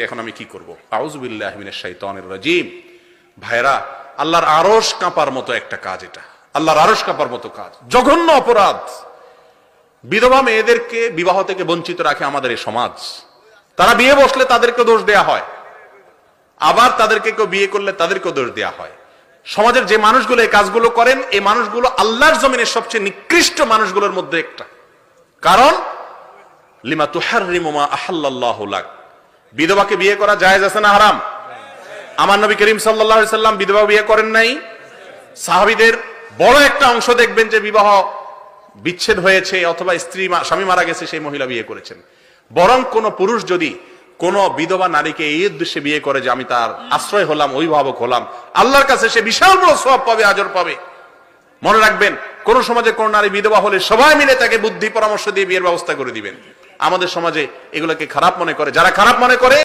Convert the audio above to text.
এখন আমি কি করব? আউযু বিল্লাহি মিনাশ শাইতানির রাজীম। ভাইরা, আল্লাহর আরশ কাঁপার মতো একটা কাজ এটা, আল্লাহর আরশ কাঁপার মতো কাজ, জঘন্য অপরাধ। বিধবা মেয়েদেরকে বিবাহ থেকে বঞ্চিত রাখে আমাদের এই সমাজ। তারা বিয়ে বসলে তাদেরকে দোষ দেয়া হয়, আবার তাদেরকে কেউ বিয়ে করলে তাদেরকেও দোষ দেয়া হয়। সমাজের যে মানুষগুলো এই কাজগুলো করেন, এই মানুষগুলো আল্লাহর জমিনের সবচেয়ে নিকৃষ্ট মানুষগুলোর মধ্যে একটা। কারণ লিমা তুহাররিমু মা আহাল্লাল্লাহু লাক। বিধবাকে বিয়ে করা জায়েজ আছে না হারাম? আমার নবী করিম সাল্লাল্লাহু আলাইহি সাল্লাম বিধবা বিয়ে করেন নাই। সাহাবীদের বড় একটা অংশ দেখবেন যে বিবাহ বিচ্ছেদ হয়েছে অথবা স্বামী মারা গেছে, সেই মহিলা বিয়ে করেছেন। বরং কোন পুরুষ যদি কোন বিধবা নারীকে এই উদ্দেশ্যে বিয়ে করে যে আমি তার আশ্রয় হলাম, অভিভাবক হলাম, আল্লাহর কাছে সে বিশাল বড় সওয়াব পাবে, আজর পাবে। মনে রাখবেন, কোন সমাজে কোন নারী বিধবা হলে সবাই মিলে তাকে বুদ্ধি পরামর্শ দিয়ে বিয়ের ব্যবস্থা করে দিবেন। আমাদের সমাজে এগুলোকে খারাপ মনে করে। যারা খারাপ মনে করে